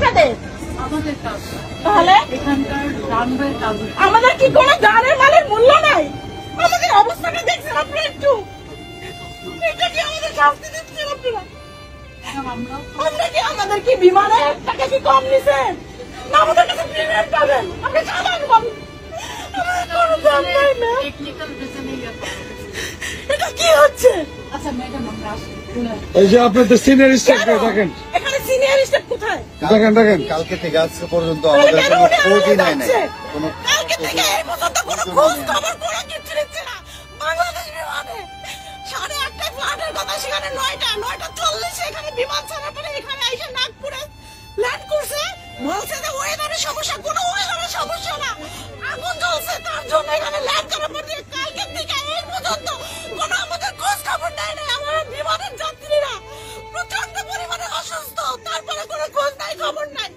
কাদের? তাহলে আমাদের কি কোনো গানের মালের মূল্য নাই? আমাদের অবস্থাটা দেখছেন আপনারা একটু? এটা কি আমাদের শাস্তি দিচ্ছেন আপনারা? আমরা কি আমাদের কি বিমানের টাকা কি কম নিছেন? না আমাদের কাছে প্রিমিয়াম পাবেন? আপনি সাধারণ পাবেন। কোনো দাম নাই না। এটা কি হচ্ছে? আচ্ছা ম্যাডাম আমরা এই যে আপনাদের সিনিয়র স্টাফ দেখেন, এখানে সিনিয়র স্টাফ কোথায়? দেখেন কালকে থেকে আজকে পর্যন্ত আমাদের কোনো খোঁজই নাই নাই। কালকে থেকে এই পর্যন্ত কোনো খোঁজ খবর কোনো কিছু নিচ্ছে না। বাংলাদেশ বিমানে 1:30টায় ফ্লাইটের কথা, সেখানে 9:40 এখানে বিমান ছাড়ার পরে এখানে এসে নাগপুরে ল্যান্ড করছে। বলছে যে ওয়েদারের সমস্যা, কোনো ওয়েদারের সমস্যা না, আগুন জ্বলছে তার জন্য এখানে ল্যান্ড করার পর কালকে থেকে এই পর্যন্ত কোনো আমাদের খোঁজ খবর নেয় না। আমার বিমানের যাত্রীরা প্রচন্ড পরিমাণে অসুস্থ, তারপরে কোনো খোঁজ নাই খবর নাই।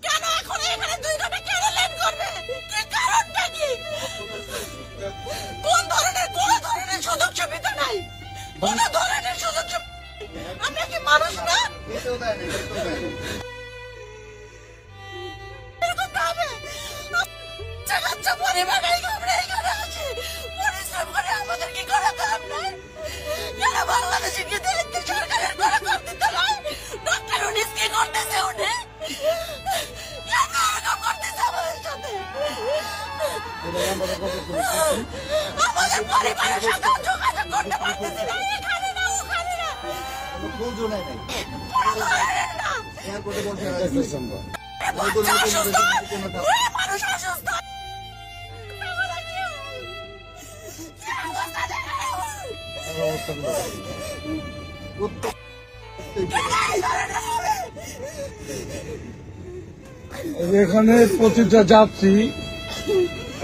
কেন এখন এখানে 2 ঘন্টা কেন ল্যান্ড করবে? কি কারণটা কি? কোন ধরনের সুযোগ সুবিধা নাই? কোন ধরনের সুযোগ সুবিধা? আমরা কি মানুষ না? এরকম ভাবে পরিবারে আমরা এখানে আছি, পরিশ্রম করে আমাদের কি করা কাম নাই? কেন বাংলাদেশে কি দেখতে সরকারের কোনো কর্তৃত্ব নাই? ডক্টর উনিস কি করতেছে? উনি কেন এরকম করতেছে আমাদের সাথে? আমাদের পরিবারের সাথে যোগাযোগ করতে পারতেছি না, এখানে না ওখানে না, কোনো ধরনের না। বাচ্চা অসুস্থ, মানুষ অসুস্থ। এখানে প্রতিটা যাত্রী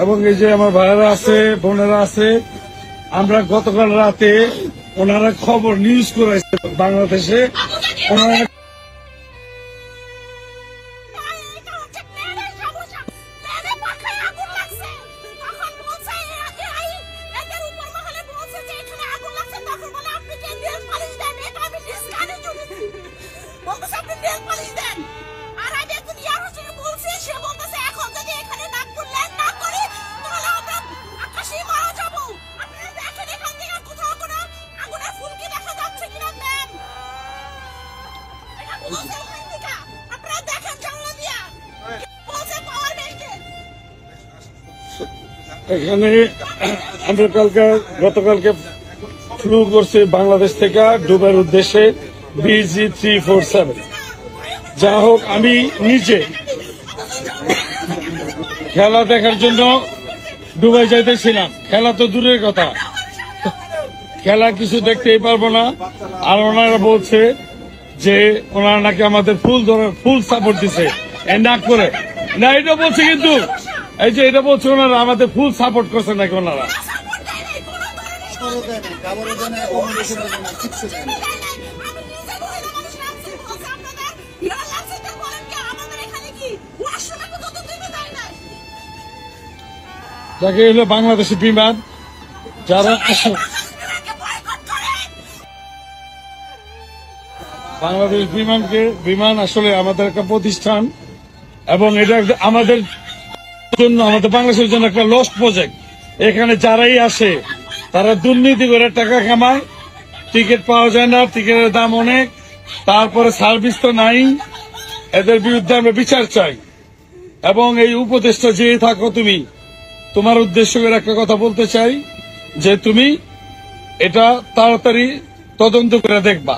এবং এই যে আমার ভাইয়েরা আছে, বোনেরা আছে, আমরা গতকাল রাতে ওনারা খবর নিউজ করেছে বাংলাদেশে, ওনারা এখানে আমরা গতকালকে শুরু করছি বাংলাদেশ থেকে দুবাইয়ের উদ্দেশ্যে BG347। যা হোক, আমি নিজে খেলা দেখার জন্য দুবাই যাইতেছিলাম। খেলা তো দূরের কথা, খেলা কিছু দেখতেই পারবো না। আর ওনারা বলছে যে ওনারা নাকি আমাদের ফুল সাপোর্ট দিছে না করে না, এটা বলছে, কিন্তু এই যে এটা বলছে ওনারা আমাদের ফুল সাপোর্ট করছে নাকি ওনারা। যাকে হলো বাংলাদেশি বিমান, যারা বাংলাদেশ বিমান আসলে আমাদের একটা প্রতিষ্ঠান, এবং এটা আমাদের জন্য, আমাদের বাংলাদেশের জন্য একটা লস্ট প্রজেক্ট। এখানে যারাই আসে তারা দুর্নীতি করে টাকা কামায়, টিকিট পাওয়া যায় না, টিকিটের দাম অনেক, তারপরে সার্ভিস তো নাই। এদের বিরুদ্ধে আমরা বিচার চাই। এবং এই উপদেশটা যে থাকো তুমি, তোমার উদ্দেশ্য করে একটা কথা বলতে চাই যে তুমি এটা তাড়াতাড়ি তদন্ত করে দেখবা।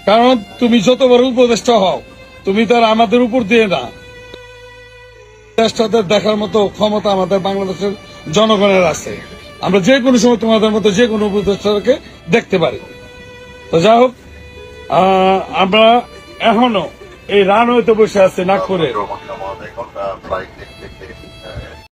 কারণ তুমি যত বড় উপদেষ্টা হও, তুমি তো আর আমাদের উপর দিয়ে না, দেশটাদের দেখার মতো ক্ষমতা আমাদের বাংলাদেশের জনগণের আছে। আমরা যে কোনো সময় তোমাদের মতো যে কোনো উপদেষ্টাকে দেখতে পারি। তো যাই হোক, আমরা এখনো এই রানওয়েতে বসে আছি নাগপুরে।